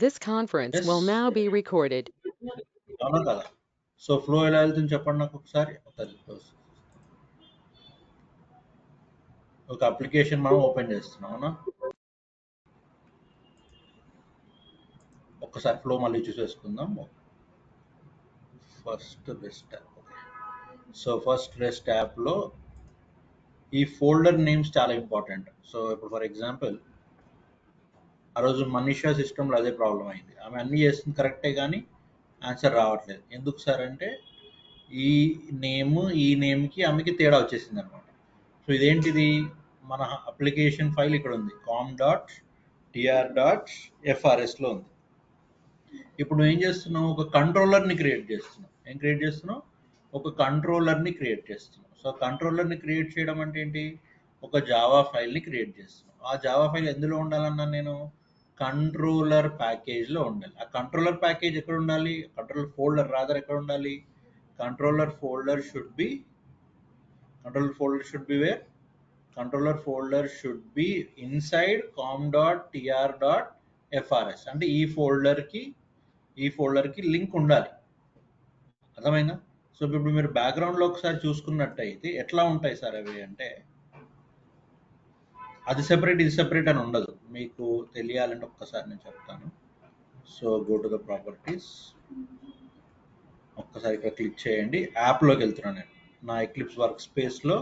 This conference will yes. now be recorded. అవునా కదా? So flow ఎలా వెళ్తుంది చెప్పండి నాకు ఒకసారి. ఒక అప్లికేషన్ మనం ఓపెన్ చేస్తున్నాం అవునా? ఒక్కసారి ఫ్లో మళ్ళీ చూసేసుకుందాం. First rest app. So first rest యాప్లో ఈ ఫోల్డర్ నేమ్స్ చాలా ఇంపార్టెంట్. సో ఇప్పుడు ఫర్ ఎగ్జాంపుల్ ఆ రోజు మనీషా సిస్టంలో అదే ప్రాబ్లం అయింది. ఆమె అన్నీ చేస్తుంది కరెక్టే కానీ ఆన్సర్ రావట్లేదు. ఎందుకు సార్ అంటే ఈ ఈ నేమ్కి ఆమెకి తేడా వచ్చేసింది అనమాట. సో ఇదేంటిది, మన అప్లికేషన్ ఫైల్ ఇక్కడ ఉంది, com.tr.frsలో ఉంది. ఇప్పుడు నువ్వు ఏం చేస్తున్నావు, ఒక కంట్రోలర్ని క్రియేట్ చేస్తున్నావు. ఏం క్రియేట్ చేస్తున్నావు? ఒక కంట్రోలర్ని క్రియేట్ చేస్తున్నావు. సో కంట్రోలర్ని క్రియేట్ చేయడం అంటే ఏంటి, ఒక జావా ఫైల్ని క్రియేట్ చేస్తున్నావు. ఆ జావా ఫైల్ ఎందులో ఉండాలన్నా నేను కంట్రోలర్ ప్యాకేజ్లో ఉండాలి. ఆ కంట్రోలర్ ప్యాకేజ్ ఎక్కడ ఉండాలి, కంట్రోలర్ ఫోల్డర్ రాదర్ ఎక్కడ ఉండాలి, controller folder should be where, controller folder should be inside com.tr.frs. అంటే ఈ ఫోల్డర్కి లింక్ ఉండాలి. అర్థమైందా? సో ఇప్పుడు మీరు బ్యాక్గ్రౌండ్లో ఒకసారి చూసుకున్నట్టయితే ఎట్లా ఉంటాయి సార్ అవి అంటే, అది సెపరేట్ ఇది సెపరేట్ అని ఉండదు. మీకు తెలియాలంటే ఒక్కసారి నేను చెప్తాను. So go to the properties, ఒక్కసారి ఇక్కడ క్లిక్ చేయండి. యాప్లోకి వెళ్తున్నాను నేను, నా ఎక్లిప్స్ వర్క్ స్పేస్లో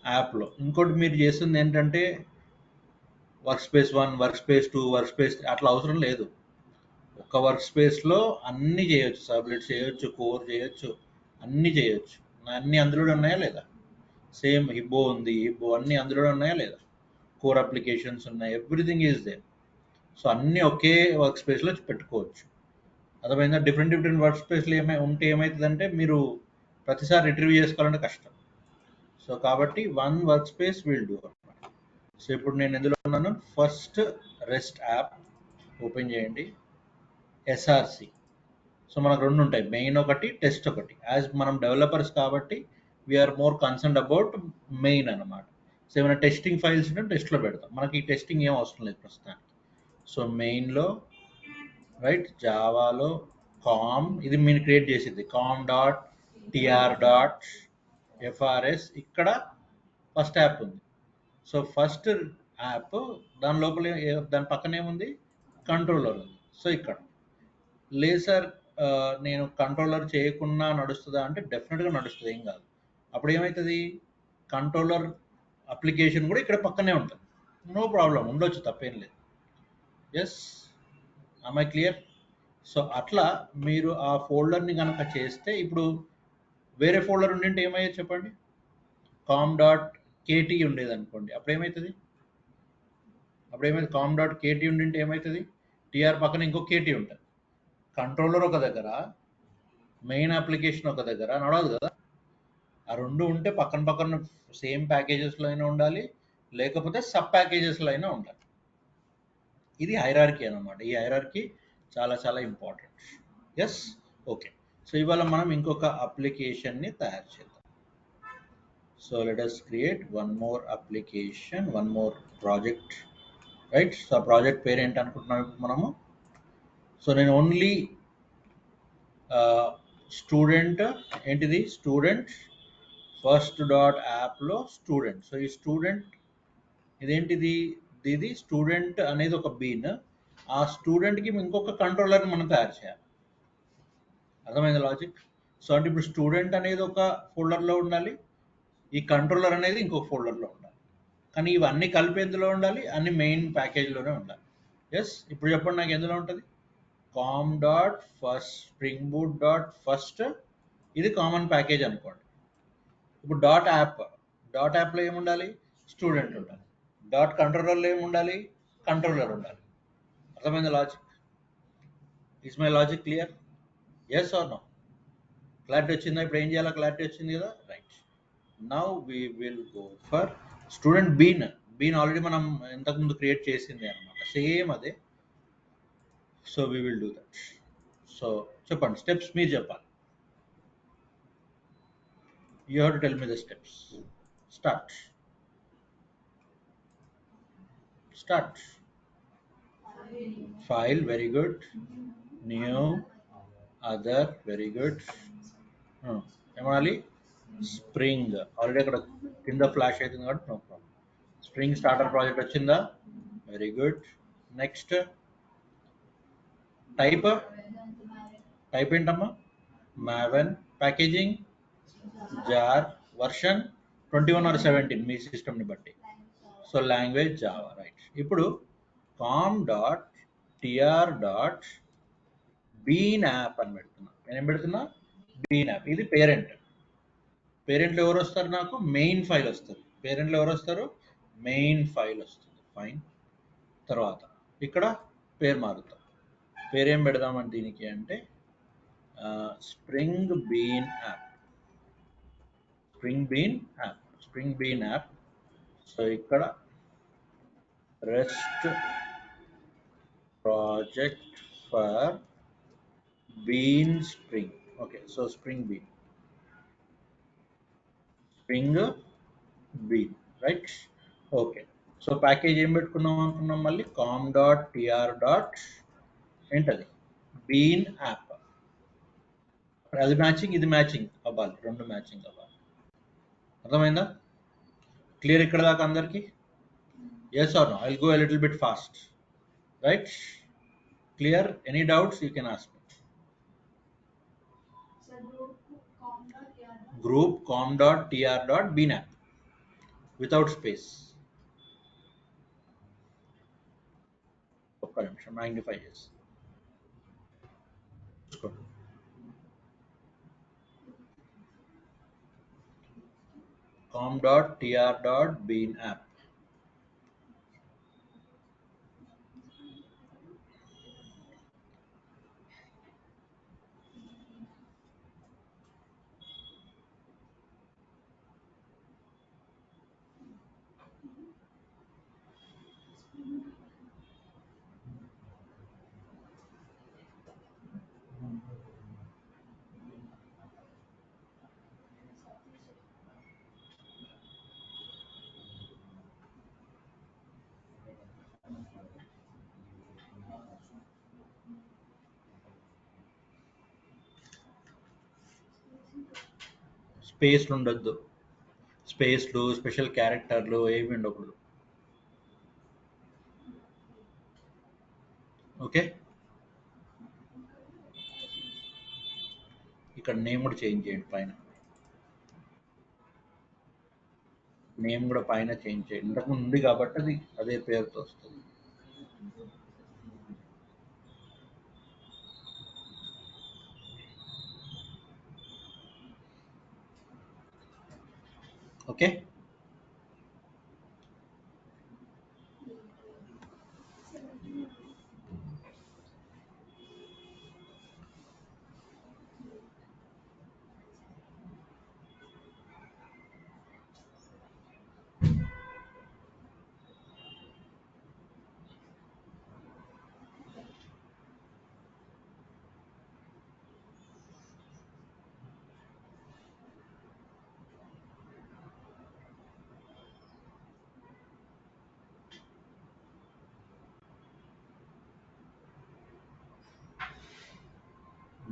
యాప్లో. ఇంకోటి మీరు చేస్తుంది ఏంటంటే work space 1, work space 2, work space 3 అట్లా అవసరం లేదు. ఒక వర్క్ స్పేస్లో అన్నీ చేయొచ్చు, సబ్లెట్ చేయొచ్చు, కోర్ చేయొచ్చు, అన్నీ చేయొచ్చు. అన్నీ అందులోనే ఉన్నాయా లేదా? సేమ్ హిబ్బో ఉంది, హిబ్బో అన్నీ అందులోనే ఉన్నాయా లేదా? కోర్ అప్లికేషన్స్ ఉన్నాయి, ఎవ్రీథింగ్ ఈజ్ దేర్. సో అన్నీ ఒకే వర్క్ స్పేస్లో పెట్టుకోవచ్చు. అర్థమైందా? డిఫరెంట్ వర్క్ స్పేస్లో ఉంటే ఏమవుతుందంటే మీరు ప్రతిసారి రిట్రీవ్ చేసుకోవాలంటే కష్టం. సో కాబట్టి one work space will do అనమాట. సో ఇప్పుడు నేను ఎందులో ఉన్నాను, ఫస్ట్ రెస్ట్ యాప్ ఓపెన్ చేయండి, ఎస్ఆర్సి. సో మనకు రెండు ఉంటాయి, మెయిన్ ఒకటి, టెస్ట్ ఒకటి. యాజ్ మనం డెవలపర్స్ కాబట్టి we are more concerned about main అనమాట. సో ఏమైనా టెస్టింగ్ ఫైల్స్ ఉంటే టెస్ట్లో పెడతాం, మనకి ఈ టెస్టింగ్ ఏం అవసరం లేదు ప్రస్తుతానికి. సో మెయిన్లో రైట్, జావాలో కామ్, ఇది మీరు క్రియేట్ చేసింది com.tr.frs. ఇక్కడ ఫస్ట్ యాప్ ఉంది. సో ఫస్ట్ యాప్, దాని లోపల దాని పక్కన ఏముంది, కంట్రోలర్ ఉంది. సో ఇక్కడ లేదు సార్, నేను కంట్రోలర్ చేయకుండా నడుస్తుందా అంటే డెఫినెట్గా నడుస్తుంది, ఏం కాదు. అప్పుడు ఏమవుతుంది, కంట్రోలర్ అప్లికేషన్ కూడా ఇక్కడ పక్కనే ఉంటుంది, నో ప్రాబ్లం, ఉండొచ్చు, తప్పేం లేదు. Yes, I clear? సో అట్లా మీరు ఆ ఫోల్డర్ని కనుక చేస్తే, ఇప్పుడు వేరే ఫోల్డర్ ఉండింటే ఏమయ్యేది చెప్పండి, com.kt ఉండేది అనుకోండి, అప్పుడు ఏమవుతుంది, com.kt ఉండింటే ఏమవుతుంది, టీఆర్ పక్కన ఇంకో కేటీ ఉంటుంది. కంట్రోలర్ ఒక దగ్గర, మెయిన్ అప్లికేషన్ ఒక దగ్గర నడవదు కదా. ఆ రెండు ఉంటే పక్కన పక్కన సేమ్ ప్యాకేజెస్లో అయినా ఉండాలి, లేకపోతే సబ్ ప్యాకేజెస్లో అయినా ఉండాలి. ఇది హైరార్కీ అనమాట. ఈ హైరార్కీ చాలా చాలా ఇంపార్టెంట్. Yes, okay. సో ఇవాళ మనం ఇంకొక అప్లికేషన్ని తయారు చేద్దాం. So let us create one more application, one more project, right. So ఆ ప్రాజెక్ట్ పేరు ఏంటి అనుకుంటున్నాం ఇప్పుడు మనము. సో నేను ఓన్లీ స్టూడెంట్, ఏంటిది, స్టూడెంట్ ఫస్ట్ డాట్ యాప్లో స్టూడెంట్. సో ఈ స్టూడెంట్ ఇదేంటిది, ఇది స్టూడెంట్ అనేది ఒక బీన్. ఆ స్టూడెంట్కి ఇంకొక కంట్రోలర్ని మనం తయారు చేయాలి. అర్థమైంది లాజిక్? సో అంటే ఇప్పుడు స్టూడెంట్ అనేది ఒక ఫోల్డర్లో ఉండాలి, ఈ కంట్రోలర్ అనేది ఇంకొక ఫోల్డర్లో ఉండాలి. కానీ ఇవన్నీ కలిపి ఎందులో ఉండాలి, అన్ని మెయిన్ ప్యాకేజ్లోనే ఉండాలి. ఎస్, ఇప్పుడు చెప్పండి నాకు ఎందులో ఉంటుంది, com.first spring boot dot first, ఇది కామన్ ప్యాకేజ్ అనుకోండి. ఇప్పుడు డాట్ యాప్లో ఏముండాలి, స్టూడెంట్ ఉండాలి. డాట్ కంట్రోలర్లో ఏముండాలి, కంట్రోలర్ ఉండాలి. అర్థమైంది logic? Is my logic clear? Yes or no? Clarity వచ్చిందా? ఇప్పుడు ఏం చేయాలో క్లారిటీ వచ్చింది కదా, right. Now we will go for student bean already మనం ఇంతకుముందు క్రియేట్ చేసింది అనమాట, సేమ్ అదే. So we will do that. So చెప్పండి, స్టెప్స్ మీరు చెప్పాలి. You have to tell me the steps. Start. File, very good. New, other, very good. ఏమనాలి? Spring. Already అక్కడ కింద ఫ్లాష్ అవుతుంది కాబట్టి no problem. Spring starter project వచ్చిందా? Very good. Next type. Type ఏంటమ్మా? Maven. Packaging jar. Version 21 or 17 మీ సిస్టమ్ని బట్టి. So language Java, right. ఇప్పుడు com.tr. బీన్ యాప్ అని పెడుతున్నా. నేనేం పెడుతున్నా? Bean app. ఇది పేరెంట్. పేరెంట్లో ఎవరు వస్తారు? నాకు మెయిన్ ఫైల్ వస్తుంది. పేరెంట్లో ఎవరు వస్తారు? మెయిన్ ఫైల్ వస్తుంది. ఫైన్. తర్వాత ఇక్కడ పేరు మారుతాం. పేరేం పెడదామని దీనికి అంటే spring bean app. Spring bean app. Spring bean app. So ఇక్కడ rest project for bean spring. Okay, so spring bean. Spring bean, right. Okay, so package ఏం పెట్టుకున్నాం అనుకున్నాం? మళ్ళీ com.tr. ఏంటది? Bean app. అది మ్యాచింగ్, ఇది మ్యాచింగ్ అవ్వాలి. రెండు మ్యాచింగ్ అవ్వాలి. అర్థమైందా? క్లియర్ ఇక్కడ దాకా అందరికి? Yes or no? I will go a little bit fast. Right? Clear? Any doubts you can ask me. Group com.tr. Bean app without space. ఒక్క నిమిషం మ్యాగ్నిఫై చేసి com.tr. Bean app. స్పేస్లు ఉండొద్దు. స్పేస్లు, స్పెషల్ క్యారెక్టర్లు ఏమి ఉండకూడదు. ఓకే, ఇక్కడ నేమ్ కూడా change చేయండి. పైన నేమ్ కూడా పైన చేంజ్ చేయండి. ఇంతకుముందు ఉంది కాబట్టి అది అదే పేరుతో వస్తుంది. Okay,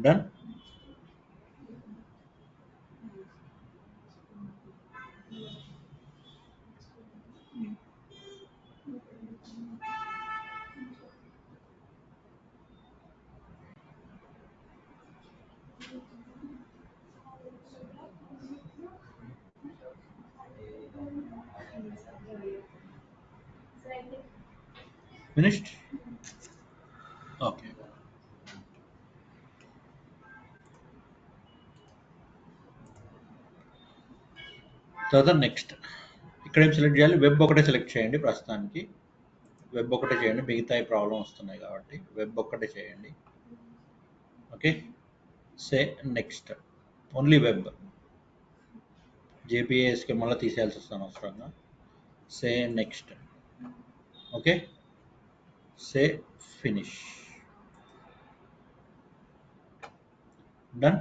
done. ఫినిష్డ్. ఓకే, తర్వాత నెక్స్ట్ ఇక్కడ ఏం సెలెక్ట్ చేయాలి? వెబ్ ఒకటే సెలెక్ట్ చేయండి. ప్రస్తుతానికి వెబ్ ఒకటే చేయండి. మిగతా ప్రాబ్లం వస్తున్నాయి కాబట్టి వెబ్ ఒక్కటే చేయండి. Okay, say next. Only web. జేపీఏఎస్కి మళ్ళీ తీసేయాల్సి వస్తాను అవసరంగా. Say next. Okay, say finish. Done.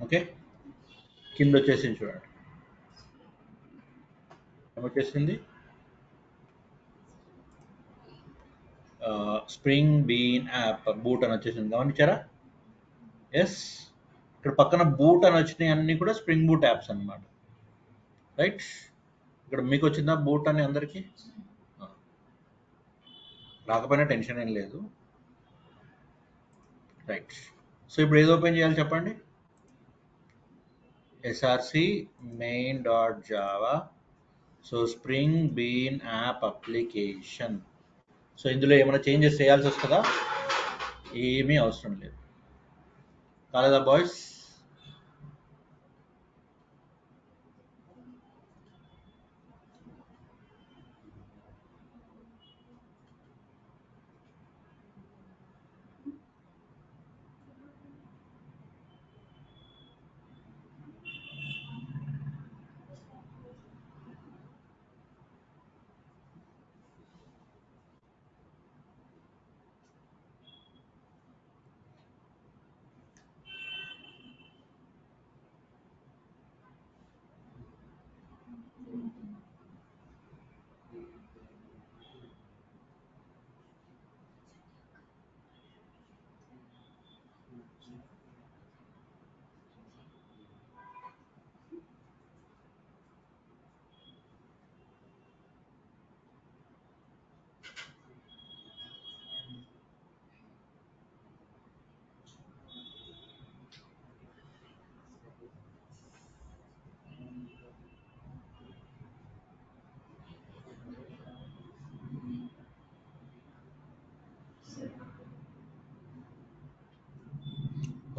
Okay, కింద వచ్చేసింది చూడండి. ఏమొచ్చేసింది? స్ప్రింగ్ బీన్ యాప్ బూట్ అని వచ్చేసింది, గమనించారా? ఎస్, ఇక్కడ పక్కన బూట్ అని వచ్చినాయి అన్ని కూడా స్ప్రింగ్ బూట్ యాప్స్ అన్నమాట. రైట్, ఇక్కడ మీకు వచ్చిందా బూట్ అని అందరికీ? రాకపోయినా టెన్షన్ ఏం లేదు. రైట్, సో ఇప్పుడు ఏది ఓపెన్ చేయాలి చెప్పండి? src main dot java, so spring bean app application. So ఇందులో ఏమైనా చేంజెస్ చేయాల్సి వస్తుందా? ఏమీ అవసరం లేదు, కాలేదా బాయ్స్?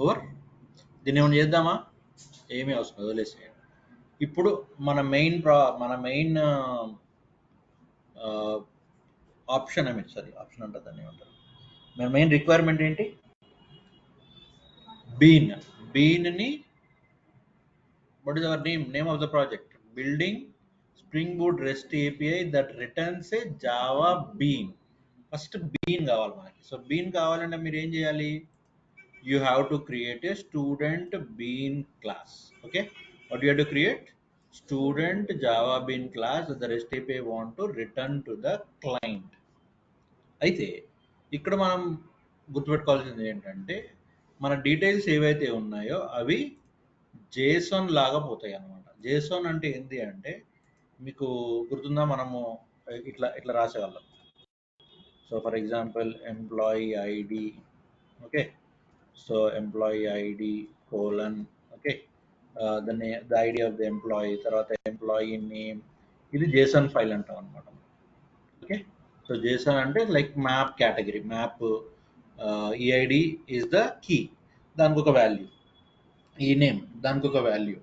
ఓవర్, దీన్ని ఏమైనా చేద్దామా? ఏమీ అవసరం, వదిలేసేయండి. ఇప్పుడు మన మెయిన్ ఆప్షన్ ఆప్షన్ అంటారు దాన్ని ఏమంటారు, మన మెయిన్ రిక్వైర్మెంట్ ఏంటి? బీన్ని what is our name of the project? Building Spring Boot REST API that returns a Java bean. First bean కావాలి మనకి. సో బీన్ కావాలంటే మీరు ఏం చేయాలి? you have to create a student bean class. Okay, what do you have to create? Student Java bean class that the REST API want to return to the client. అయితే ఇక్కడ మనం గుర్తుపెట్టుకోవాల్సింది ఏంటంటే, మన డీటెయిల్స్ ఏవైతే ఉన్నాయో అవి జేసన్ లాగా పోతాయి అన్నమాట. జేసన్ అంటే ఏంటి అంటే, మీకు గుర్తుందా, మనము ఇట్లా రాసేవాళ్ళం. So for example employee ID, okay, so employee ID colon, okay, the ID of the employee, తర్వాత ఎంప్లాయీ నేమ్, ఇది జేసన్ ఫైల్ అంటాం అనమాట. ఓకే, సో జేసన్ అంటే like map category, map EID is the key, దానికి ఒక value, ఈ name దానికి ఒక వాల్యూ,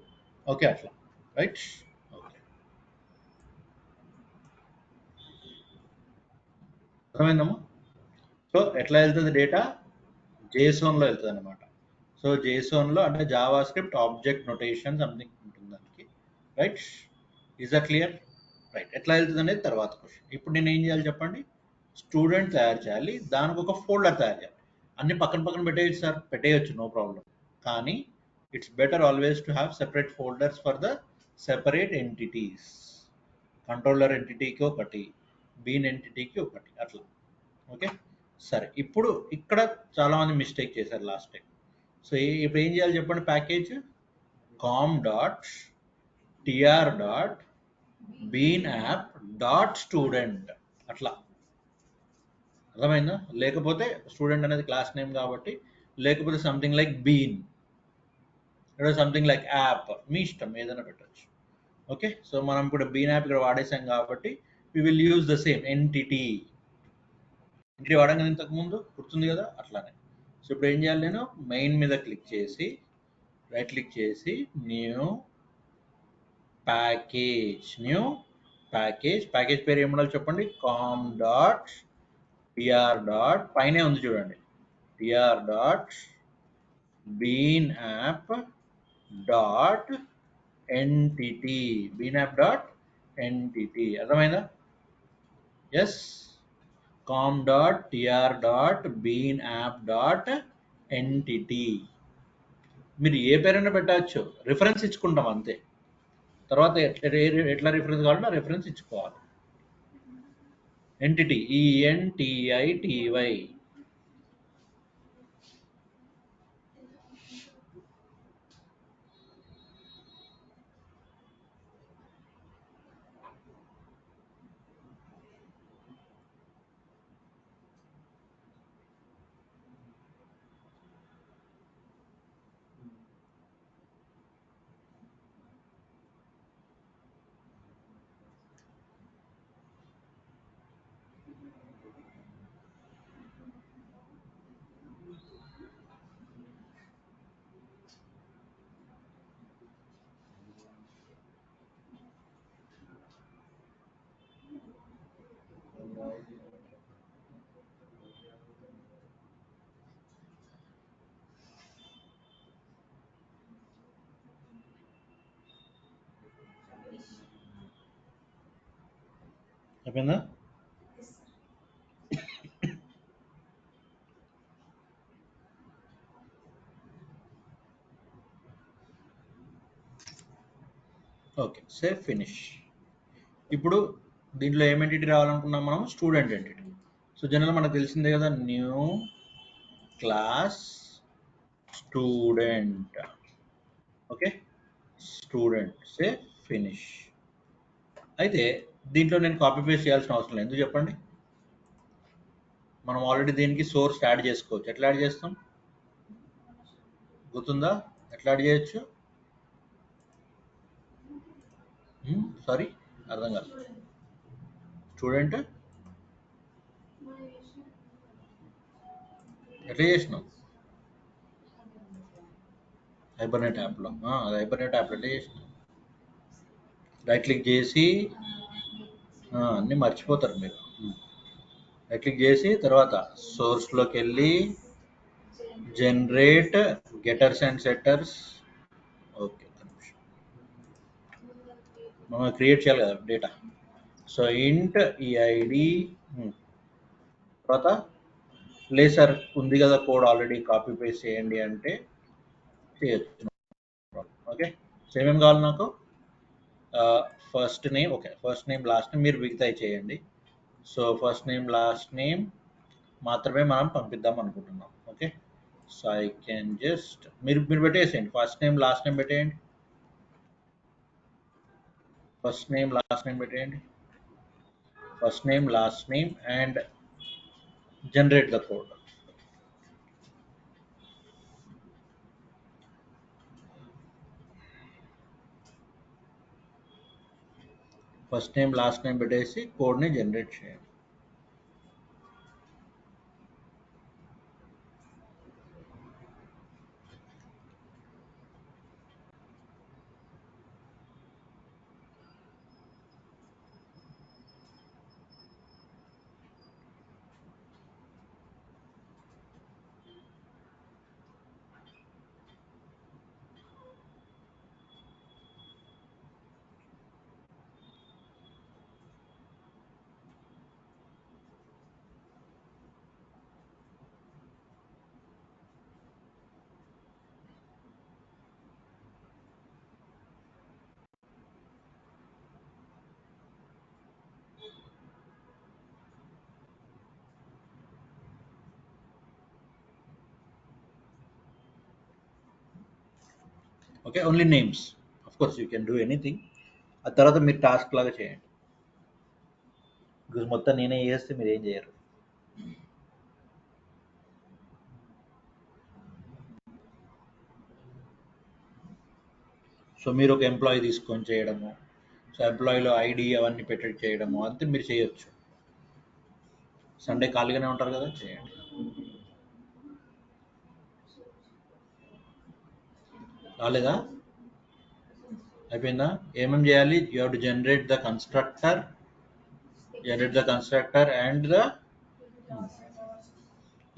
ఓకే, అట్లా. రైట్, ఓకే, అర్థమైందమ్మా? సో ఎట్లా వెళ్తుంది డేటా? జేసోన్లో వెళ్తుంది అనమాట. సో జేసోన్లో అంటే JavaScript object notation something ఉంటుంది దానికి. Right, is that clear? Right, ఎట్లా వెళ్తుంది అనేది తర్వాత క్వశ్చన్. ఇప్పుడు నేను ఏం చేయాలి చెప్పండి? స్టూడెంట్ తయారు చేయాలి, దానికి ఒక ఫోల్డర్ తయారు చేయాలి. అన్ని పక్కన పక్కన పెట్టేయచ్చు సార్, పెట్టేయచ్చు, నో ప్రాబ్లం. కానీ it's better always to have separate folders for the separate entities. Controller ఎంటిటీకి ఒకటి, బీన్ ఎంటిటీకి ఒకటి, అట్లా. ఓకే, సరే. ఇప్పుడు ఇక్కడ చాలా మంది మిస్టేక్ చేశారు లాస్ట్ టైం. సో ఇప్పుడు ఏం చేయాలి చెప్పండి? Package com dot TR dot bean app dot student, అట్లా. అర్థమైందా? లేకపోతే స్టూడెంట్ అనేది క్లాస్ నేమ్ కాబట్టి, లేకపోతే సంథింగ్ లైక్ బీన్, లేదా సంథింగ్ లైక్ యాప్, మీ ఇష్టం ఏదైనా పెట్టచ్చు. ఓకే, సో మనం ఇప్పుడు బీన్ యాప్ ఇక్కడ వాడేసాం కాబట్టి we will use the same entity వాడాం కదా ఇంతకు ముందు, గుర్తుంది కదా, అట్లానే. సో ఇప్పుడు ఏం చేయాలి? నేను మెయిన్ మీద క్లిక్ చేసి, రైట్ క్లిక్ చేసి, న్యూ ప్యాకేజ్ పేరు ఏముండాలి చెప్పండి? కామ్ డాట్ టిఆర్ డాట్, పైనే ఉంది చూడండి, TR dot bean app dot entity, bean app dot entity. అర్థమైందా? Yes, com dot TR dot bean app dot entity. మీరు ఏ పేరైనా పెట్టచ్చు, రిఫరెన్స్ ఇచ్చుకుంటాం అంతే. తర్వాత ఎట్లా రిఫరెన్స్ కావాలంటే ఆ రిఫరెన్స్ ఇచ్చుకోవాలి. Entity ENTITY. అయిపోయిందా? Okay, save finish. ఇప్పుడు దీంట్లో ఏం ఎంటిటీ రావాలనుకున్నాం మనం? Student entity. సో జనరల్ మనకు తెలిసిందే కదా, new class student. Okay, student, save finish. అయితే దీంట్లో నేను కాపీ పేస్ట్ చేయాల్సిన అవసరం లేదు. ఎందుకు చెప్పండి? మనం ఆల్రెడీ దీనికి సోర్స్ యాడ్ చేసుకోవచ్చు. ఎట్లా యాడ్ చేస్తాం గుర్తుందా? ఎట్లా యాడ్ చేయొచ్చు? సారీ, అర్థం కాదు. స్టూడెంట్ ఎట్లా చేసినాం? హైబర్నెట్ యాప్లో. అది హైబర్నెట్ యాప్లో ఎట్లా చేసినాం? రైట్ క్లిక్ చేసి అన్నీ మర్చిపోతారు మీరు. రైట్ క్లిక్ చేసి తర్వాత సోర్స్లోకి వెళ్ళి generate getters and setters. Okay, మనం క్రియేట్ చేయాలి కదా డేటా. సో ఇంట్ ఈఐడి తర్వాత ప్లేసర్ ఉంది కదా, కోడ్ ఆల్రెడీ కాపీ పేస్ట్ చేయండి అంటే చేయొచ్చు. ఓకే, సో ఏమేమి కావాలి నాకు? First name, okay, first name last name మీరు మిగతాయి చేయండి. So first name last name మాత్రమే మనం పంపిద్దాం అనుకుంటున్నాం. Okay, so I can just మీరు పెట్టేసేయండి. ఫస్ట్ నేమ్ లాస్ట్ నేమ్ పెట్టేయండి. ఫస్ట్ నేమ్ లాస్ట్ నేమ్ పెట్టేయండి. First name last name and generate the code. First name last name పెట్టేసి కోడ్ని జనరేట్ చేయండి. Okay, only names. Of course you can do anything. ఆ తర్వాత మీరు టాస్క్ లాగా చేయండి. బికాజ్ మొత్తం నేనే చేస్తే మీరు ఏం చేయరు. సో మీరు ఒక ఎంప్లాయీ తీసుకొని చేయడము, సో ఎంప్లాయీలో ఐడి అవన్నీ పెట్టి చేయడము అంతే మీరు చేయొచ్చు. సండే ఖాళీగానే ఉంటారు కదా, చేయండి. రాలేదా? అయిపోయిందా? ఏమేమి చేయాలి? You have to generate the constructor and the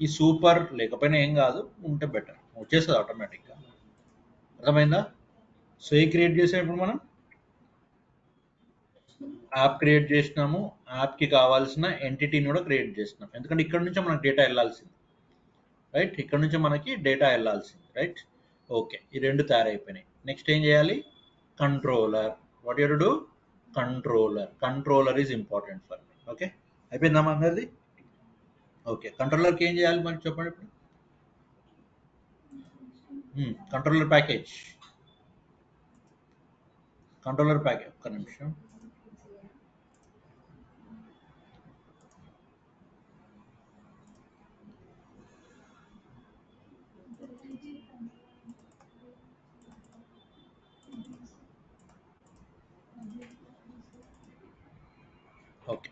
ఈ సూపర్ లేకపోయినా ఏం కాదు, ఉంటే బెటర్, వచ్చేస్తుంది ఆటోమేటిక్గా. అర్థమైందా? సో ఏ క్రియేట్ చేసేటప్పుడు మనం యాప్ క్రియేట్ చేసినాము, యాప్కి కావాల్సిన ఎంటిటీని కూడా క్రియేట్ చేసినాం. ఎందుకంటే ఇక్కడ నుంచే మనకు డేటా వెళ్ళాల్సింది, రైట్? ఇక్కడ నుంచే మనకి డేటా వెళ్ళాల్సింది, రైట్? ఓకే, ఈ రెండు తయారైపోయినాయి. నెక్స్ట్ ఏం చేయాలి? Controller. What you do? Controller is important for me. Okay, అయిపోయిందమ్మా అందరిది? ఓకే. కంట్రోలర్కి ఏం చేయాలి మరి చెప్పండి ఇప్పుడు? Controller package. కంట్రోలర్ ప్యాకేజ్ ఒక్క నిమిషం. ఓకే.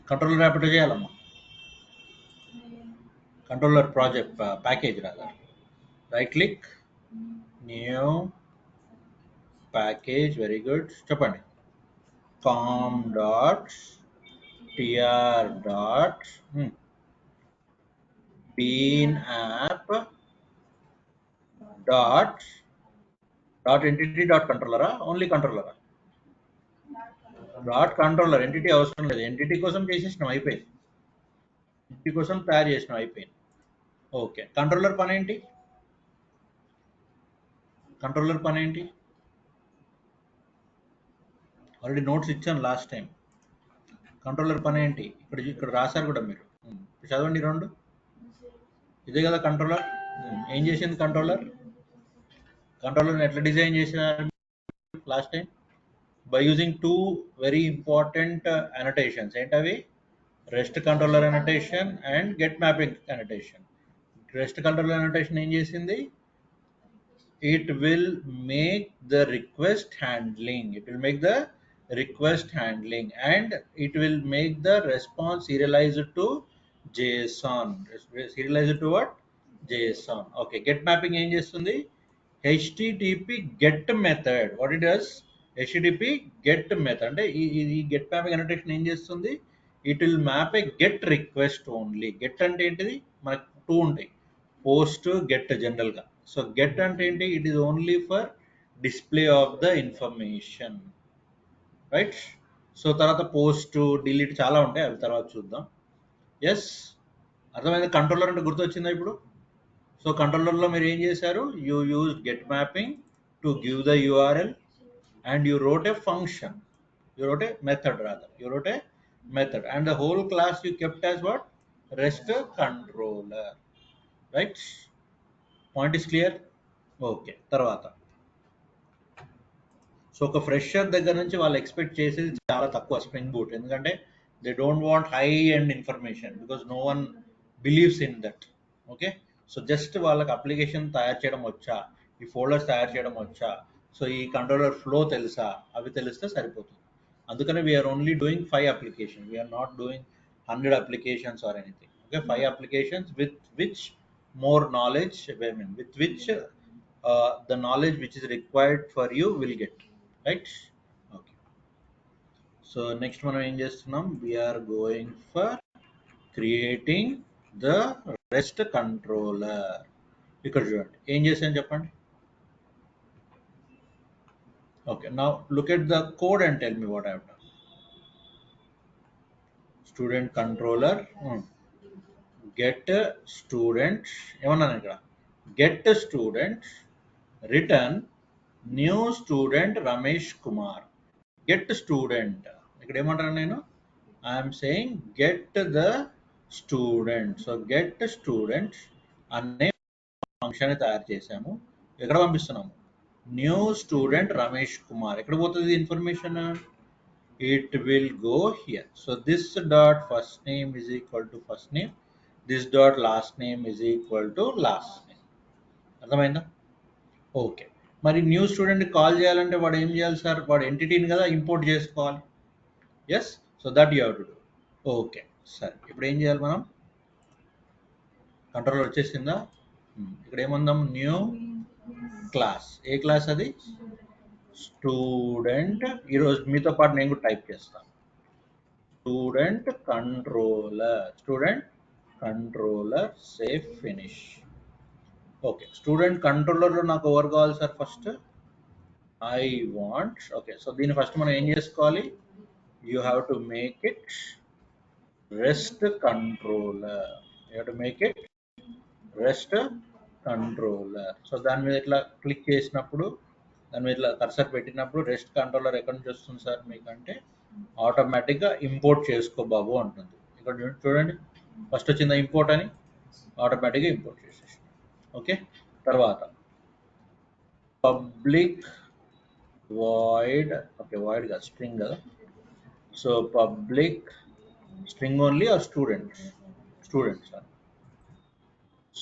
కంట్రోలర్ యాప్ చేయాలమ్మా. కంట్రోలర్ ప్రాజెక్ట్ ప్యాకేజ్ రాదా? Right click, new package, very good. చెప్పండి. com dot tr dot bean app dot entity dot controller ఓన్లీ కంట్రోలరా? డాట్ కంట్రోలర్, ఎంటిటీ అవసరం లేదు. ఎంటిటీ కోసం చేసేసినాం, అయిపోయింది. ఎంటిటీ కోసం తయారు చేసినాం, అయిపోయింది. ఓకే. కంట్రోలర్ పని ఏంటి? కంట్రోలర్ పని ఏంటి? ఆల్రెడీ నోట్స్ ఇచ్చాను లాస్ట్ టైం. కంట్రోలర్ పని ఏంటి? ఇక్కడ రాశారు కూడా మీరు. చదవండి రెండు. ఇదే కదా కంట్రోలర్. ఏం చేసింది కంట్రోలర్? కంట్రోలర్ ఎట్లా డిజైన్ చేసినారు last time? By using two very important annotations. ఏంటవి? Rest controller annotation and get mapping annotation. Rest controller annotation ఏం చేసింది? It will make the request handling. It will make the request handling and it will make the response serialized to JSON. Serialized to what? JSON. Okay. Get mapping ఏం చేస్తుంది? HTTP get method. What it does? HTTP get method. అంటే ఈ get mapping annotation ఏం చేస్తుంది? It will map a get request only. Get అంటే ఏంటిది? మనకు two ఉంటాయి, పోస్ట్, గెట్ జనరల్గా. సో గెట్ అంటే ఏంటి? It is only for display of the information, right? So తర్వాత పోస్ట్, డిలీట్ చాలా ఉంటాయి, అవి తర్వాత చూద్దాం. ఎస్, అర్థమైంది. కంట్రోలర్ అంటే గుర్తొచ్చిందా ఇప్పుడు? సో కంట్రోలర్లో మీరు ఏం చేశారు? You use get mapping to give the URL and you wrote a function. You wrote a method rather. You wrote a method and the whole class you kept as what? REST controller. Right? Point is clear? Okay. తర్వాత so ఒక fresher దగ్గర నుంచి వాళ్ళు expect చేసేది చాలా తక్కువ, spring boot. ఎందుకంటే they don't want high and information because no one believes in that. Okay. So just వాళ్ళకి అప్లికేషన్ తయారు చేయడం వచ్చా, ఈ ఫోల్డర్స్ తయారు చేయడం వచ్చా, సో ఈ కంట్రోలర్ ఫ్లో తెలుసా, అవి తెలిస్తే సరిపోతుంది. అందుకని we're only doing 5 application. We're not doing 100 applications or anything. Okay. 5 applications with which more knowledge, with which the knowledge which is required for you will get, right? Okay. So next మనం ఏం చేస్తున్నాం? We are going for creating the REST controller. ఇక్కడ చూడండి ఏం చేశాను చెప్పండి. Okay, now look at the code and tell me what I have done. Student controller, get student, ఏమన్నాను ఇక్కడ? Get student, return new student Ramesh Kumar. Get student, ఇక్కడ ఏమంటాను నేను? I'm saying get the student. So get student అనే function తయారు చేసాము. ఎక్కడ పంపిస్తున్నాము? New student Ramesh Kumar. ఎక్కడ పోతుంది information? It will go here. So this dot first name is equal to first name, this dot last name is equal to last name. అర్థమైందా? Okay. మరి new student call చేయాలంటే వాడు ఏం చేయాలి సార్? వాడు ఎంటిటీని కదా ఇంపోర్ట్ చేసుకోవాలి. Yes, so that you have to do. Okay, సరే. ఇప్పుడు ఏం చేయాలి మనం? కంట్రోలర్ వచ్చేసిందా? ఇక్కడ ఏముందాం? New class. ఏ క్లాస్ అది? స్టూడెంట్. ఈరోజు మీతో పాటు నేను కూడా టైప్ చేస్తాను. Student controller, student controller, save, finish. Okay. Student కంట్రోలర్లో నాకు ఎవరు కావాలి sir? First I want. Okay, so దీన్ని ఫస్ట్ మనం ఏం చేసుకోవాలి? You have to make it REST controller. You have to make it REST controller. So దాని మీద ఇట్లా క్లిక్ చేసినప్పుడు, దాని మీద ఇట్లా కర్సర్ పెట్టినప్పుడు రెస్ట్ కంట్రోలర్ ఎక్కడి నుంచి వస్తుంది సార్ మీకంటే ఆటోమేటిక్గా ఇంపోర్ట్ చేసుకో బాబు అంటుంది. ఇక్కడ చూడండి, ఫస్ట్ వచ్చిందా ఇంపోర్ట్ అని, ఆటోమేటిక్గా ఇంపోర్ట్ చేసేసి. ఓకే, తర్వాత పబ్లిక్ వాయిడ్, ఓకే వాయిడ్ కాదు స్ట్రింగ్ కదా, so public string only or students, students,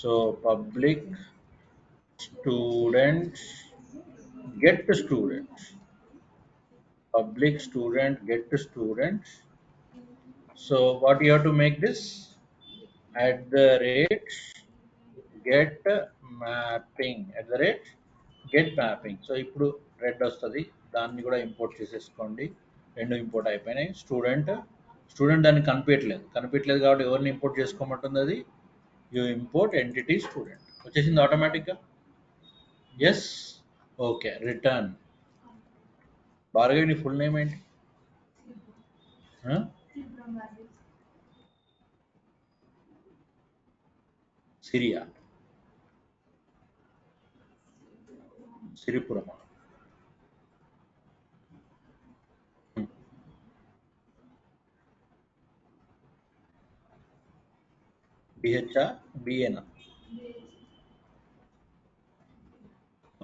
so public students get students, public student get students. So what you have to make this, at the rate get mapping, at the rate get mapping. So ఇప్పుడు red వస్తుంది, దాన్ని కూడా import చేసేసుకోండి. రెండు import అయిపోయినాయి. Student దాన్ని కనిపించట్లేదు కాబట్టి ఎవరిని ఇంపోర్ట్ చేసుకోమంటుంది అది, యూ ఇంపోర్ట్ ఎంటిటీ స్టూడెంట్. వచ్చేసింది ఆటోమేటిక్గా. Yes, okay, return. భార్గవి నీ ఫుల్ నేమ్ ఏంటి? సిరియా, సిరిపురమా? బిహెచ్ఆ, బిఏనా?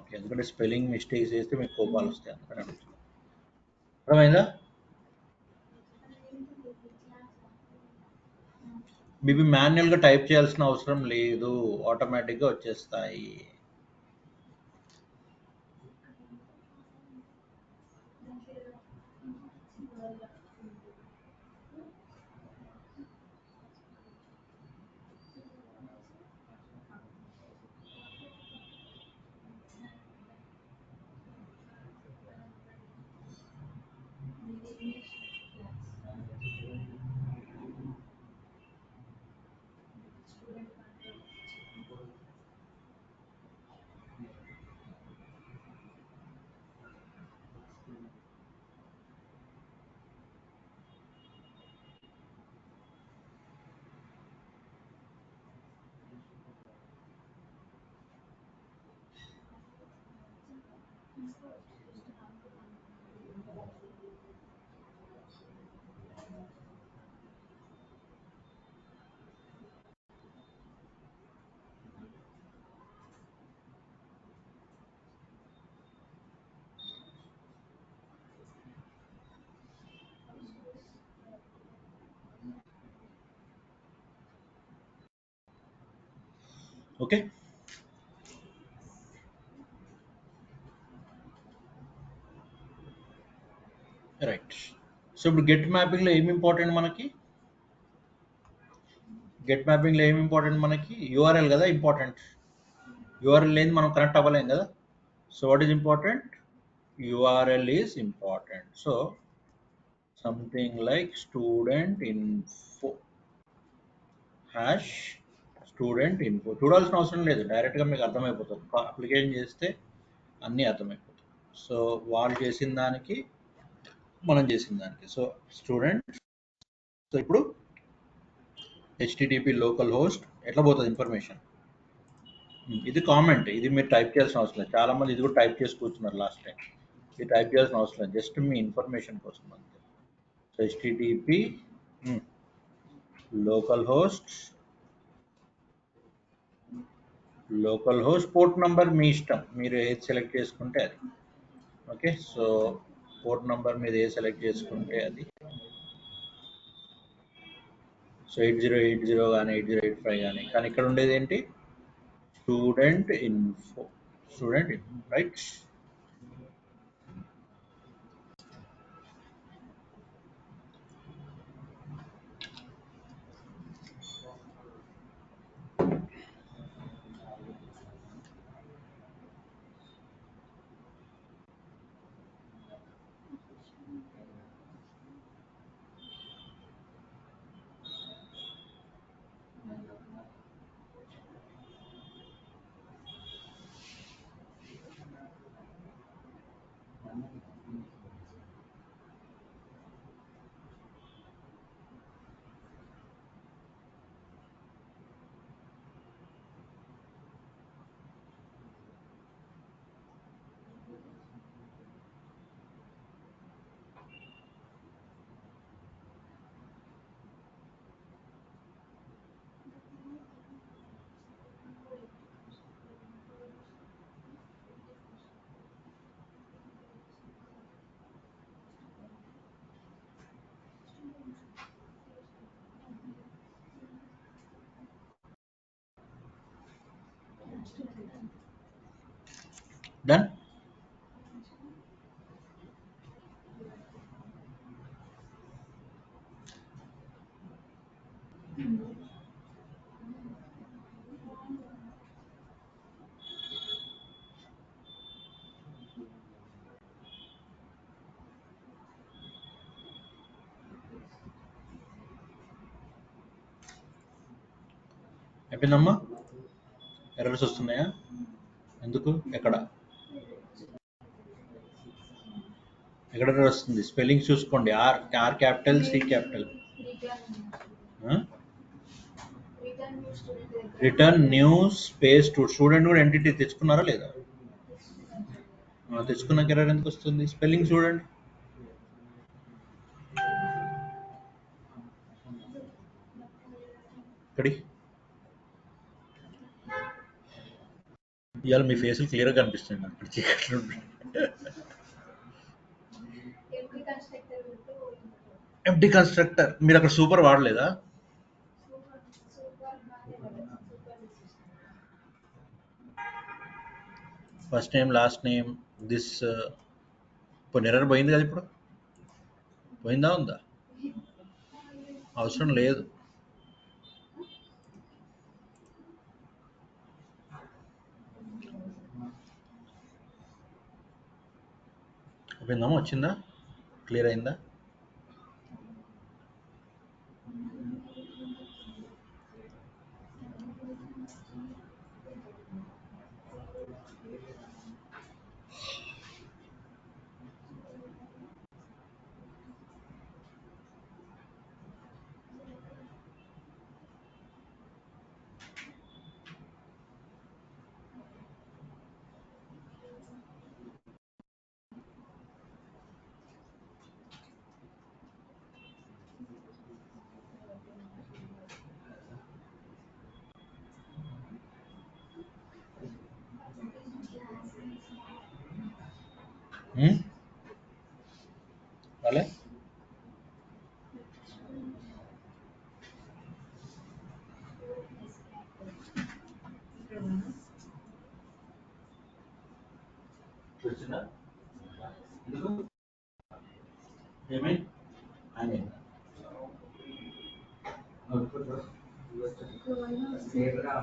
ఓకే, ఎందుకంటే స్పెల్లింగ్ మిస్టేక్స్ చేస్తే మీకు కోపాలు వస్తాయి, అందుకని అడుగుతున్నాను. అర్థమైందా? మేబీ మాన్యువల్గా టైప్ చేయాల్సిన అవసరం లేదు, ఆటోమేటిక్గా వచ్చేస్తాయి. Okay, right. సో ఇప్పుడు గెట్ మ్యాపింగ్లో ఏమి ఇంపార్టెంట్ మనకి? యూఆర్ఎల్ కదా ఇంపార్టెంట్. యూఆర్ఎల్ లేని మనం కనెక్ట్ అవ్వలేం కదా. So what is important? URL is important. So something like student info hash student info. చూడాల్సిన అవసరం లేదు, డైరెక్ట్గా మీకు అర్థమైపోతుంది. అప్లికేషన్ చేస్తే అన్నీ అర్థమైపోతాయి. సో వాళ్ళు చేసిన దానికి మనం చేసిన దానికి, సో స్టూడెంట్. సో ఇప్పుడు హెచ్టిటిపి లోకల్ హోస్ట్ ఎట్లా పోతుంది ఇన్ఫర్మేషన్? ఇది కామెంట్, ఇది మీరు టైప్ చేయాల్సిన అవసరం లేదు. చాలామంది ఇది కూడా టైప్ చేసి కూర్చున్నారు లాస్ట్ టైం. ఇది టైప్ చేయాల్సిన అవసరం లేదు, జస్ట్ మీ ఇన్ఫర్మేషన్ కోసం అంతే. So HTTP localhost port number మీ ఇష్టం, మీరు ఏది సెలెక్ట్ చేసుకుంటే అది. ఓకే, సో పోర్ట్ నంబర్ మీద ఏ సెలెక్ట్ చేసుకుంటే అది. సో 8080 కానీ 8085 కానీ ఇక్కడ ఉండేది ఏంటి? Student info, right. డన్. అయిపోయిందమ్మా? ఎర్రర్స్ వస్తున్నాయా? ఎందుకు? ఎక్కడ ఎక్కడ error వస్తుంది? స్పెల్లింగ్ చూసుకోండి. R capital, C capital. Return new space to student కూడా ఎంటిటీ తెచ్చుకున్నారా లేదా? తెచ్చుకున్నాక ఎర్రర్ ఎందుకు వస్తుంది? స్పెల్లింగ్ చూడండి. ఇక్కడి ఇవాళ మీ ఫేసులు క్లియర్గా కనిపిస్తుంది నాకు. ఇక్కడ చీకట్లో ఎంప్టీ కన్స్ట్రక్టర్ మీరు అక్కడ సూపర్ వాడలేదా? First name, last name, this. ఇప్పుడు ఎర్రర్ పోయింది కదా? ఇప్పుడు పోయిందా? ఉందా? అవసరం లేదు. పోయిందమ్మా? వచ్చిందా? క్లియర్ అయిందా? రాలే? వచ్చిందా? ఎందుకు? ఏమై ఆమె వచ్చింది కదా?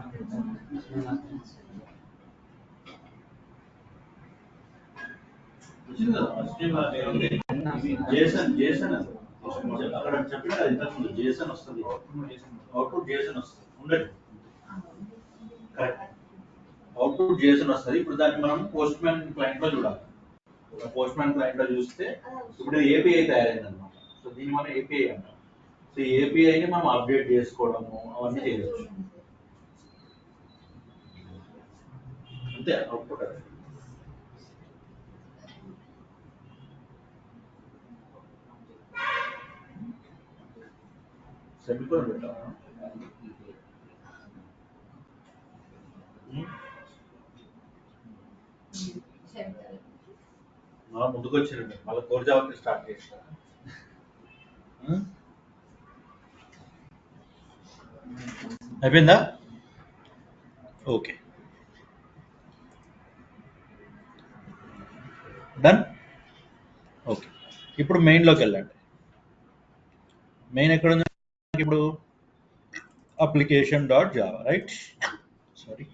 ఫస్ట్ జేసన్ అక్కడ చెప్పిన కదా ఇంతకుముందు జేసన్ వస్తుంది, అవుట్పుట్ జేసన్ వస్తుంది. ఉండండి, కరెక్ట్. అవుట్పుట్ జేసన్ వస్తుంది. ఇప్పుడు దాన్ని మనం పోస్ట్ మ్యాన్ క్లయింట్ లో చూడాలి. పోస్ట్ మ్యాన్ క్లయింట్ లో చూస్తే ఇప్పుడు ఏపీఐ తయారైంది అనమాట. సో దీన్ని మనం ఏపీఐ అంటాం. సో ఈ ఏపీఐని మనం అప్డేట్ చేసుకోవడము అవన్నీ చేయవచ్చు. అంతే, అవుట్పుట్ అదే. సెమికోలన్ పెట్టాము. ముందుకు వచ్చిందండి, మళ్ళీ కోర్ జావా స్టార్ట్ చేస్తా. అయిపోయిందా? Okay, done. ఓకే, ఇప్పుడు మెయిన్లోకి వెళ్ళండి. మెయిన్ ఎక్కడ ఉంది ఇప్పుడు? Application dot Java, right? Sorry,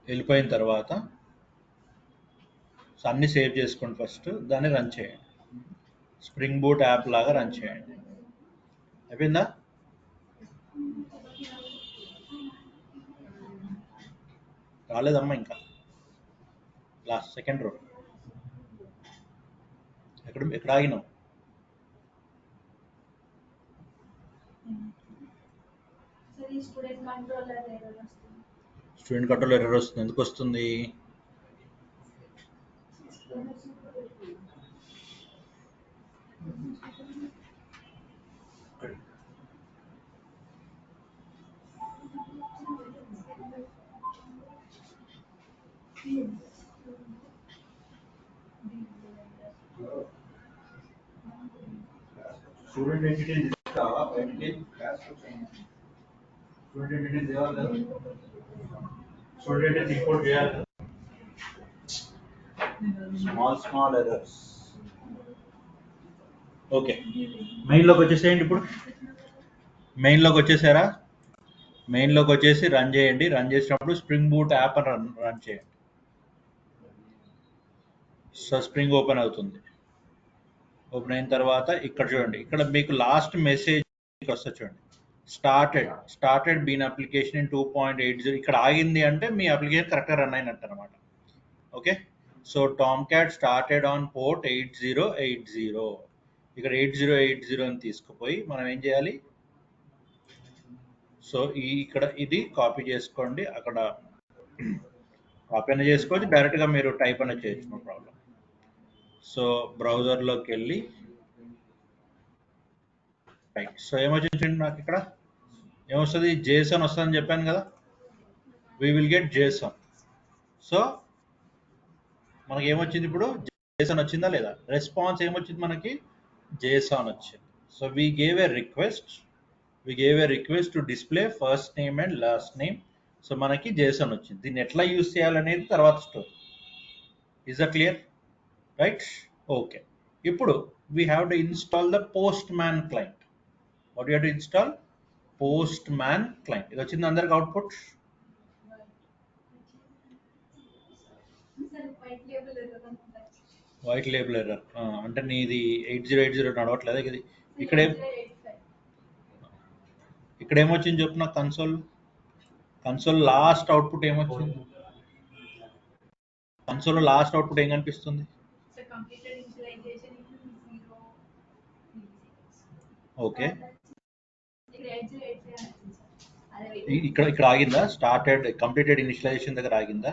వెళ్ళిపోయిన తర్వాత అన్ని సేవ్ చేసుకోండి. ఫస్ట్ దాన్ని రన్ చేయండి. స్ప్రింగ్ బూట్ యాప్ లాగా రన్ చేయండి. అయిపోయిందా? రాలేదమ్మా ఇంకా. లాస్ట్ సెకండ్ రో ఎక్కడ ఆగినాం? స్టూడెంట్ కంట్రోల్ ఎర్రర్ వస్తుంది. ఎందుకు వస్తుంది? Student entity small errors. Okay, మెయిన్లోకి వచ్చేసేయండి. ఇప్పుడు మెయిన్లోకి వచ్చేసారా? మెయిన్లోకి వచ్చేసి రన్ చేయండి. రన్ చేసినప్పుడు స్ప్రింగ్ బూట్ యాప్ అని రన్ చేయండి. సో స్ప్రింగ్ ఓపెన్ అవుతుంది. ఓపెన్ అయిన తర్వాత ఇక్కడ చూడండి, ఇక్కడ మీకు లాస్ట్ మెసేజ్ వస్తుంది చూడండి, స్టార్టెడ్ బీన్ అప్లికేషన్ ఇన్ 2.80. ఇక్కడ ఆగింది అంటే మీ అప్లికేషన్ కరెక్ట్గా రన్ అయినట్టు అనమాట. Okay, so Tom cat started on port 8080. ఇక్కడ 8080 అని తీసుకుపోయి మనం ఏం చేయాలి? సో ఇక్కడ ఇది కాపీ చేసుకోండి. అక్కడ కాపీ అయినా చేసుకోవచ్చు, డైరెక్ట్గా మీరు టైప్ అయినా చేయొచ్చు, నో ప్రాబ్లం. సో బ్రౌజర్లోకి వెళ్ళి రైట్. సో ఏమొచ్చింది నాకు ఇక్కడ ఏమొస్తుంది? జేసన్ వస్తుందని చెప్పాను కదా, we will get Jason. So మనకి ఏమొచ్చింది ఇప్పుడు? జేసన్ వచ్చిందా లేదా? రెస్పాన్స్ ఏమొచ్చింది మనకి? జేసన్ వచ్చింది. So we gave a request to display first name and last name. So మనకి జేసన్ వచ్చింది. దీన్ని ఎట్లా యూజ్ చేయాలనేది తర్వాత story. Is a clear? Right. Okay, ఇప్పుడు we have to install the Postman client. What you have to install? Postman client. ఇది వచ్చింది అందరికి అవుట్పుట్? వైట్ లేబుల్ ఎర్రర్ అంటే నీది 8080 నడవట్లేదు ఇది. ఇక్కడ ఏమొచ్చింది చెప్పు నాకు? కన్సోల్ లాస్ట్ అవుట్పుట్ ఏమొచ్చింది? కన్సోల్ లాస్ట్ అవుట్పుట్ ఏం కనిపిస్తుంది? ఓకే, ఇక్కడ ఆగిందా? కంప్లీటెడ్ ఇనిషియలైజేషన్ దగ్గర ఆగిందా?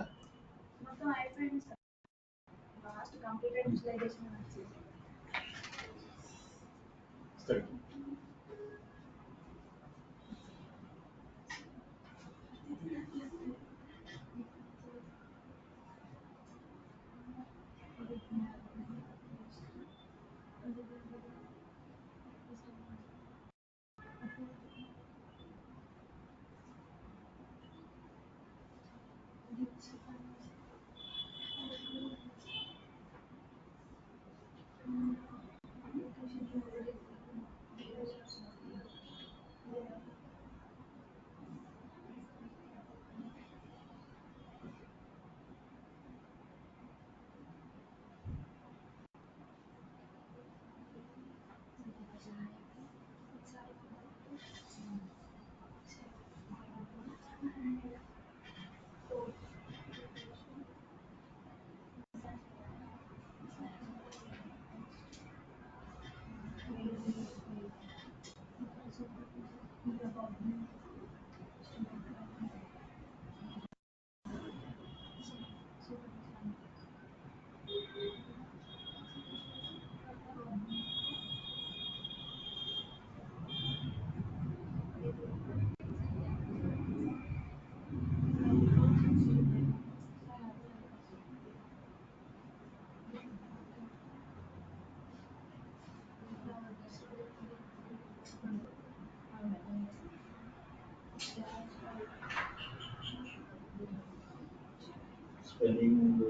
స్పెల్లింగ్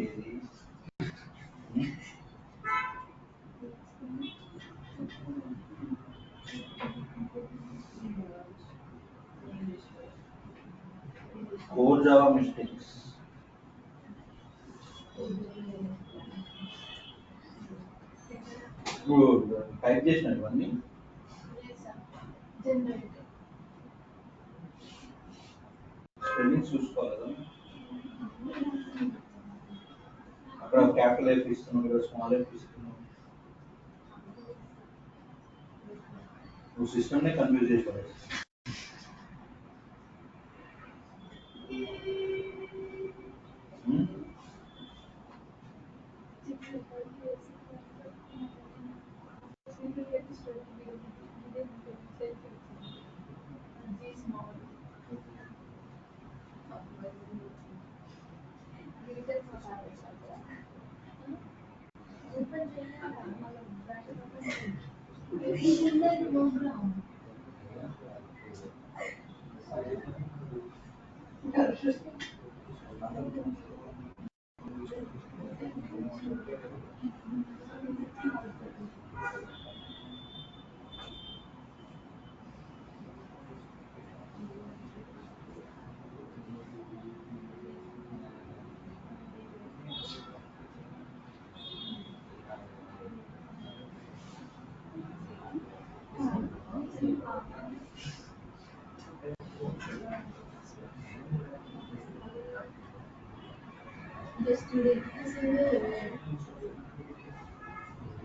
ఏది? Core Java mistakes. టైప్ చేసిన ఇవన్నీ స్పెల్లింగ్ చూసుకోవాలి కదా. అక్కడ క్యాపిటల్ ఎఫ్ ఇస్తున్నావు, ఇక్కడ స్మాల్ ఎఫ్ ఇస్తున్నావు. నువ్వు సిస్టమ్నే కన్ఫ్యూజ్ చేసావు.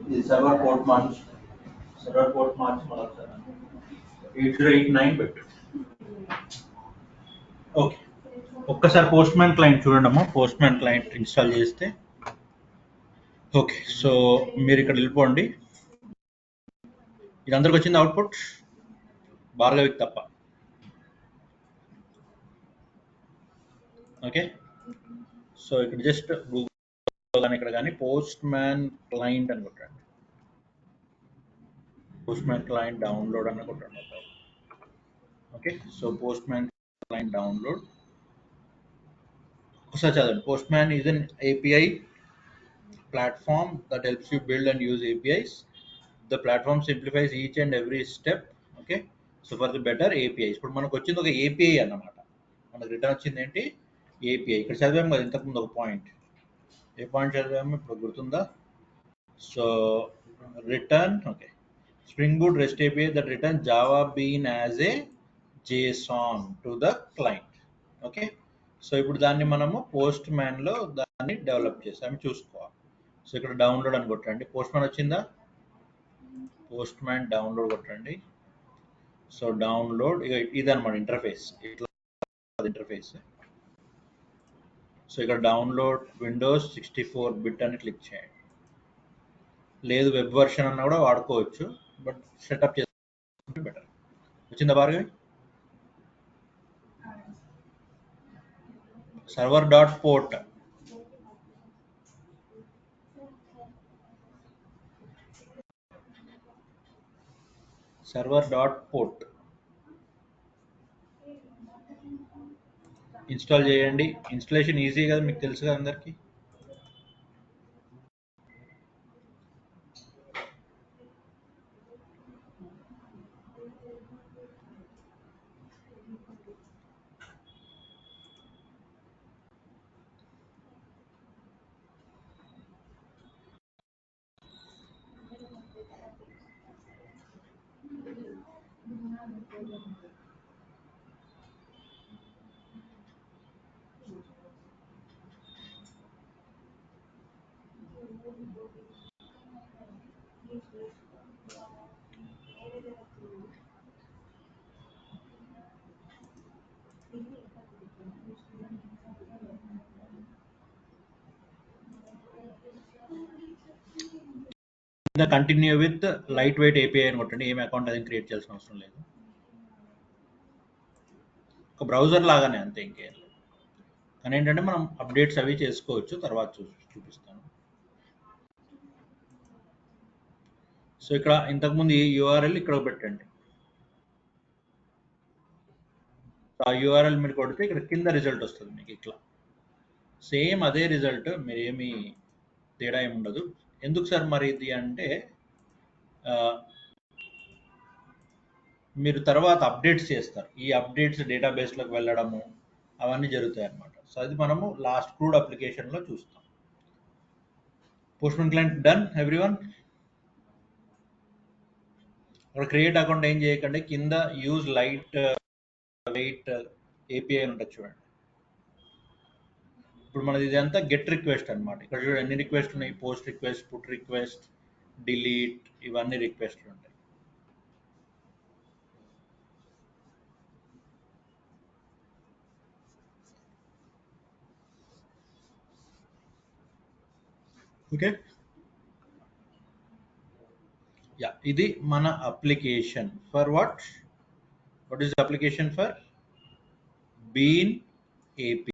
ఇది సర్వర్ పోర్ట్ మార్చి మళ్ళీ 8089 పెట్టు. ఓకే, ఒక్కసారి పోస్ట్ మ్యాన్ క్లయింట్ చూడండి అమ్మా. పోస్ట్ మ్యాన్ క్లయింట్ ఇన్స్టాల్ చేస్తే ఓకే. సో మీరు ఇక్కడ వెళ్ళిపోండి. ఇది అందరికి వచ్చింది అవుట్పుట్, భార్గవికి తప్ప. ఓకే, సో ఇక్కడ జస్ట్ గూగుల్ కానీ ఇక్కడ కానీ పోస్ట్ మ్యాన్ క్లయింట్ అని కొట్టండి. పోస్ట్ మ్యాన్ క్లయింట్ డౌన్లోడ్ అని కొట్టండి. Okay, so post man client download ఒకసారి చదవండి. Post man is an API platform that helps you build and use APIs. The platform simplifies each and every step. Okay, so for the better APIs. ఇప్పుడు మనకు వచ్చింది ఒక API అన్నమాట. మనకు return వచ్చింది ఏంటి? ఏపీఐ. ఇక్కడ చదివాము కదా ఇంతకుముందు ఒక పాయింట్. ఏ పాయింట్ చదివాము ఇప్పుడు గుర్తుందా? So return, okay, Spring Boot REST API that return Java Bean as a JSON to the client. Okay, so ఇప్పుడు దాన్ని మనము పోస్ట్ మ్యాన్లో దాన్ని డెవలప్ చేసాము, చూసుకోవాలి. సో ఇక్కడ డౌన్లోడ్ అని కొట్టండి. పోస్ట్ మ్యాన్ వచ్చిందా? పోస్ట్ మ్యాన్ డౌన్లోడ్ కొట్టండి. సో డౌన్లోడ్ ఇదన్నమాట ఇంటర్ఫేస్, ఇట్లా ఇంటర్ఫేస్. సో ఇక్కడ డౌన్లోడ్ విండోస్ 64 బిట్ అని క్లిక్ చేయండి. లేదు వెబ్ వర్షన్ అన్నా కూడా వాడుకోవచ్చు, బట్ సెటప్ చేసుకుంటే బెటర్. వచ్చిందా Bhargavi? Server dot port install చేయండి. ఇన్స్టాలేషన్ ఈజీ కదా, మీకు తెలుసు కదా అందరికీ. Continue with light weight API అని కొట్టండి. ఏం అకౌంట్ అది క్రియేట్ చేయాల్సిన అవసరం లేదు. ఒక బ్రౌజర్ లాగానే అంతే, ఇంకేం లేదు. కానీ ఏంటంటే మనం అప్డేట్స్ అవి చేసుకోవచ్చు, తర్వాత చూపిస్తాను. సో ఇక్కడ ఇంతకుముందు ఈ యూఆర్ఎల్ ఇక్కడ పెట్టండి. ఆ యూఆర్ఎల్ మీరు కొడితే ఇక్కడ కింద రిజల్ట్ వస్తుంది మీకు ఇట్లా. సేమ్ అదే రిజల్ట్, మీరు ఏమి తేడా ఏమి ఉండదు. ఎందుకు సార్ మరి ఇది అంటే మీరు తర్వాత అప్డేట్స్ చేస్తారు. ఈ అప్డేట్స్ డేటాబేస్లోకి వెళ్ళడము అవన్నీ జరుగుతాయి అన్నమాట. సో అది మనము లాస్ట్ క్రూడ్ అప్లికేషన్లో చూస్తాం. Postman client done everyone. అక్కడ క్రియేట్ అకౌంట్ ఏం చేయకండి, కింద యూజ్ లైట్ వెయిట్ ఏపీఐ ఉంటుంది చూడండి. ఇప్పుడు మనది ఇదంతా గెట్ రిక్వెస్ట్ అనమాట. ఇక్కడ చూడండి ఎన్ని రిక్వెస్ట్ ఉన్నాయి. Post request, put request, delete, ఇవన్నీ రిక్వెస్ట్లు ఉంటాయి. ఓకే, యా, ఇది మన application for what is application for bean AP.